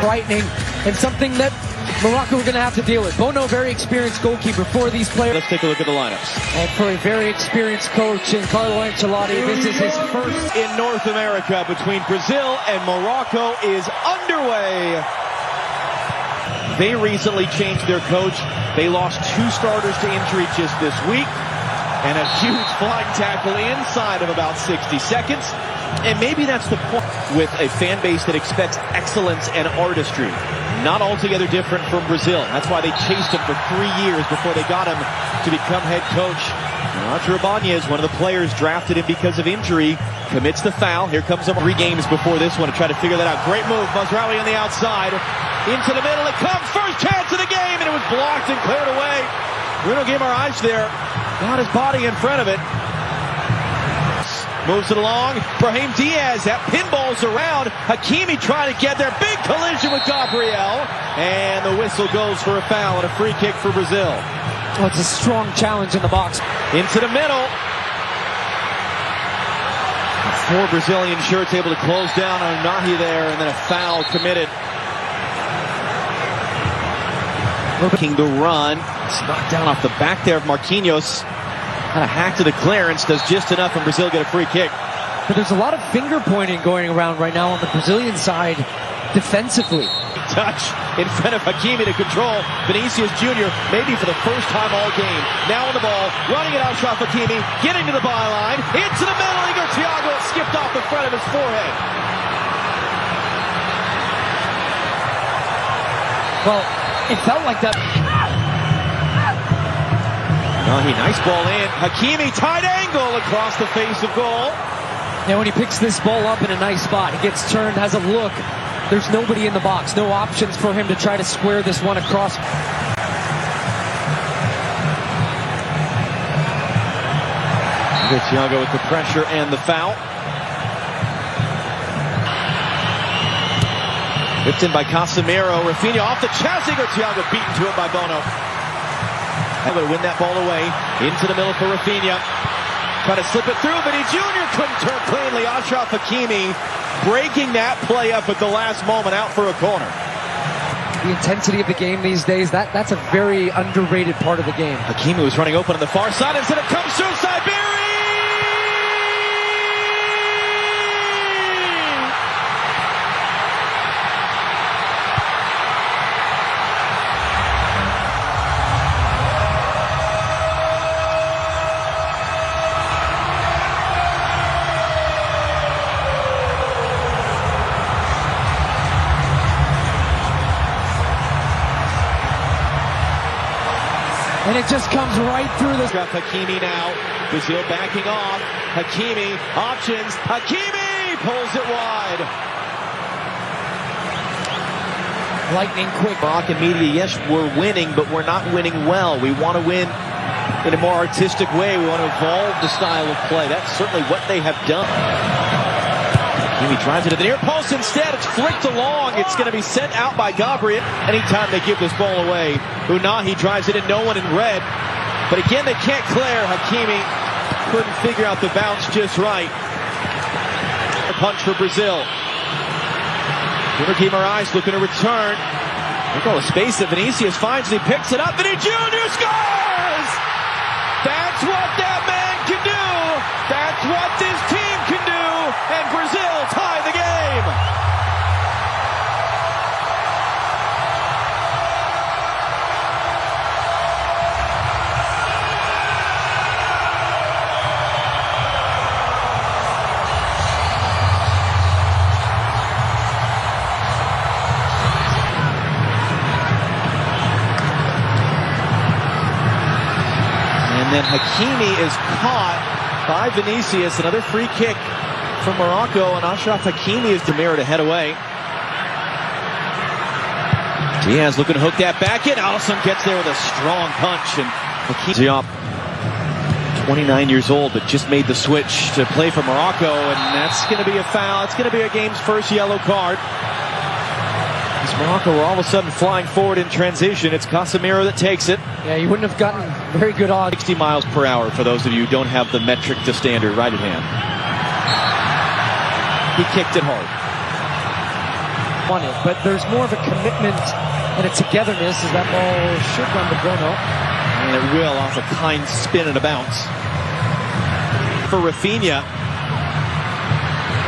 frightening and something that Morocco are going to have to deal with. Bono, very experienced goalkeeper for these players. Let's take a look at the lineups. And for a very experienced coach in Carlo Ancelotti, this is his first in North America between Brazil and Morocco is underway. They recently changed their coach. They lost 2 starters to injury just this week. And a huge flying tackle inside of about 60 seconds. And maybe that's the point with a fan base that expects excellence and artistry. Not altogether different from Brazil. That's why they chased him for 3 years before they got him to become head coach. Roger Ibanez, one of the players drafted him because of injury, commits the foul. Here comes him 3 games before this one to try to figure that out. Great move. Mazraoui on the outside. Into the middle. It comes. First chance of the game. And it was blocked and cleared away. Bruno Guimaraes there. Got his body in front of it. Moves it along. Brahim Diaz. That pinballs around. Hakimi trying to get there. Big collision with Gabriel. And the whistle goes for a foul and a free kick for Brazil. Oh, it's a strong challenge in the box. Into the middle. 4 Brazilian shirts able to close down on Nahi there. And then a foul committed. Looking to run. It's knocked down off the back there of Marquinhos. Kind of hacked to the clearance, does just enough, and Brazil get a free kick. But there's a lot of finger pointing going around right now on the Brazilian side defensively. Touch in front of Hakimi to control Vinícius Júnior, maybe for the first time all game. Now on the ball, running it out, Achraf Hakimi, getting to the byline, into the middle, Igor Thiago skipped off the front of his forehead. Well, it felt like that. Nahi, nice ball in. Hakimi, tight angle across the face of goal. And when he picks this ball up in a nice spot, he gets turned, has a look. There's nobody in the box. No options for him to try to square this one across. Thiago with the pressure and the foul. Whipped in by Casemiro. Rafinha off the chest. Igor Thiago beaten to it by Bono. Able to win that ball away. Into the middle for Rafinha. Trying to slip it through, but Vinícius Júnior couldn't turn cleanly. Achraf Hakimi breaking that play up at the last moment out for a corner. The intensity of the game these days, that's a very underrated part of the game. Hakimi was running open on the far side. Instead it comes through Saibari! And it just comes right through the... Hakimi now. Brazil backing off. Hakimi, options. Hakimi pulls it wide. Lightning quick. Rock and media, yes, we're winning, but we're not winning well. We want to win in a more artistic way. We want to evolve the style of play. That's certainly what they have done. Hakimi drives it to the near post instead. It's flicked along. It's going to be sent out by Gabriel. Anytime they give this ball away, Unahi drives it in, no one in red. But again, they can't clear. Hakimi couldn't figure out the bounce just right. A punch for Brazil. Guimaraes looking to return. Look at all the space that Vinícius finds, and he picks it up, and Vinícius Júnior scores! That's what that man can do! That's what this team can do! And Brazil tie the game! And then Hakimi is caught by Vinícius. Another free kick from Morocco, and Achraf Hakimi is the mirror to head away. Diaz looking to hook that back in. Alisson gets there with a strong punch, and Hakimi up. 29 years old, but just made the switch to play for Morocco, and that's going to be a foul. It's going to be a game's first yellow card. As Morocco were all of a sudden flying forward in transition. It's Casemiro that takes it. Yeah, you wouldn't have gotten very good odds. 60 miles per hour for those of you who don't have the metric to standard right at hand. He kicked it hard. won it, but there's more of a commitment and a togetherness as that ball should run to Bono. And it will off a kind spin and a bounce. For Rafinha.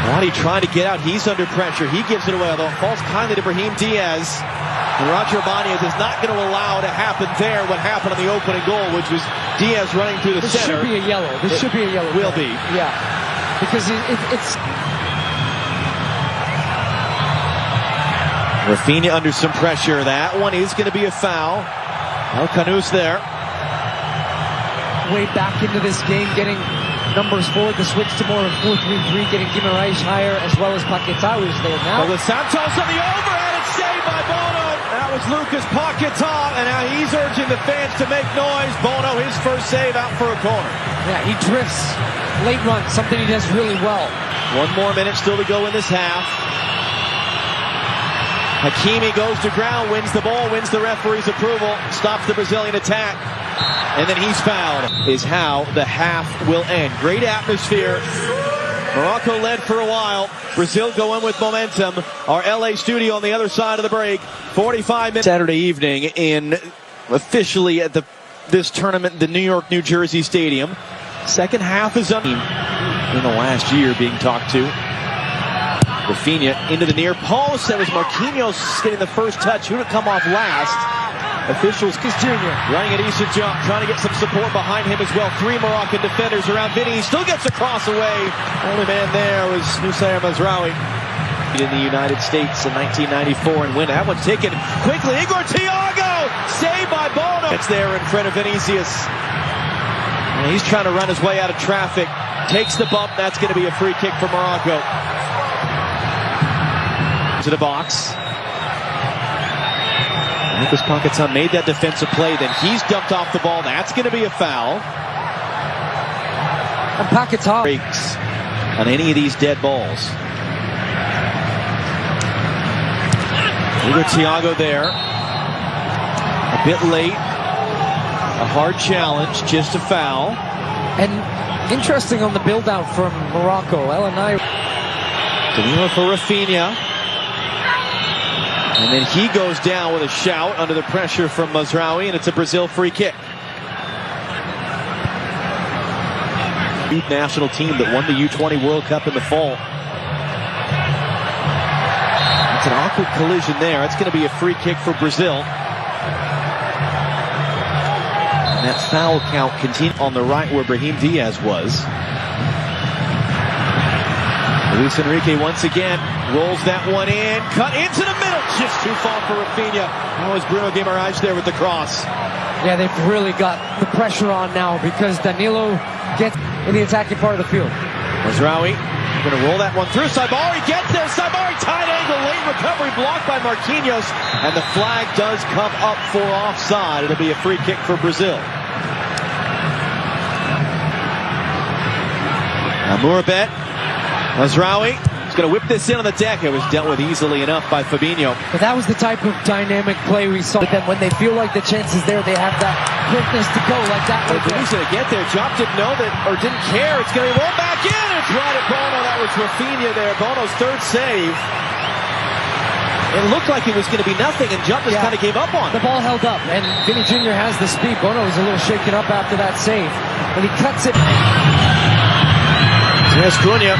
Wadi trying to get out. He's under pressure. He gives it away, although it falls kindly to Brahim Diaz. And Roger Ibanez is not going to allow to happen there what happened on the opening goal, which was Diaz running through the center. This should be a yellow. This should be a yellow. Will be. Yeah. Because it's... Rafinha under some pressure. That one is going to be a foul. El Canus there. Way back into this game, getting numbers forward, the switch to more of 4-3-3, getting Guimaraes higher, as well as Paquetá who's there now. Well, the Santos on the overhead, it's saved by Bono. That was Lucas Paquetá, and now he's urging the fans to make noise. Bono, his first save out for a corner. Yeah, he drifts late run, something he does really well. 1 more minute still to go in this half. Hakimi goes to ground, wins the ball, wins the referee's approval, stops the Brazilian attack. And then he's fouled, is how the half will end. Great atmosphere. Morocco led for a while. Brazil go in with momentum. Our LA studio on the other side of the break. 45 minutes Saturday evening in officially at this tournament, the New York, New Jersey Stadium. Second half is up in the last year being talked to. Rafinha into the near post. That was Marquinhos getting the first touch. Who to come off last? Officials, Júnior running a decent jump, trying to get some support behind him as well. 3 Moroccan defenders around Vinny. He still gets a cross away. Only man there was Ismael Saibari in the United States in 1994 and win. That one's taken quickly. Igor Thiago saved by Bono. It's there in front of Vinícius. And he's trying to run his way out of traffic. Takes the bump. That's going to be a free kick for Morocco. To the box. Lucas Paquetá made that defensive play, then he's dumped off the ball. That's going to be a foul. And Paquetá breaks on any of these dead balls. Igor Thiago there. A bit late. A hard challenge, just a foul. And interesting on the build-out from Morocco. LNI. Danilo for Rafinha. And then he goes down with a shout under the pressure from Mazraoui, and it's a Brazil free kick. Youth national team that won the U20 World Cup in the fall. It's an awkward collision there. It's going to be a free kick for Brazil. And that foul count continues on the right where Brahim Diaz was. Luis Enrique once again rolls that one in, cut into the middle, just too far for Rafinha. That was Bruno Guimaraes there with the cross. Yeah, they've really got the pressure on now because Danilo gets in the attacking part of the field. Mazraoui going to roll that one through. Saibari gets there. Saibari tight angle, late recovery blocked by Marquinhos, and the flag does come up for offside. It'll be a free kick for Brazil. Amourabet. Mazraoui is going to whip this in on the deck. It was dealt with easily enough by Fabinho. But that was the type of dynamic play we saw. But then when they feel like the chance is there, they have that quickness to go like that. He's going to get there. Job didn't know that or didn't care. It's going to be rolled back in. It's right at Bono. That was Rafinha there. Bono's third save. It looked like it was going to be nothing, and Jump just kind of gave up on it. The ball held up, and Vinny Jr. has the speed. Bono was a little shaken up after that save, and he cuts it. Here's Cunha.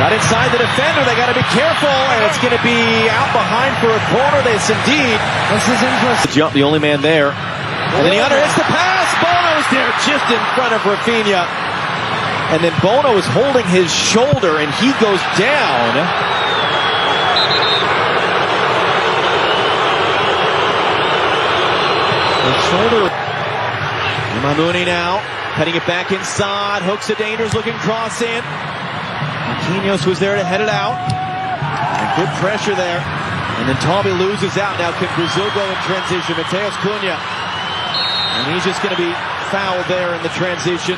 Got inside the defender. They got to be careful, and it's going to be out behind for a corner. This indeed. This is interesting. Jump, the only man there. And then he underhits the pass. Bono's there just in front of Rafinha. And then Bono is holding his shoulder, and he goes down. The shoulder. Mamuni now. Cutting it back inside. Hooks a dangerous looking cross in. Marquinhos was there to head it out. And good pressure there. And then Tommy loses out. Now can Brazil go in transition? Matheus Cunha. And he's just going to be fouled there in the transition.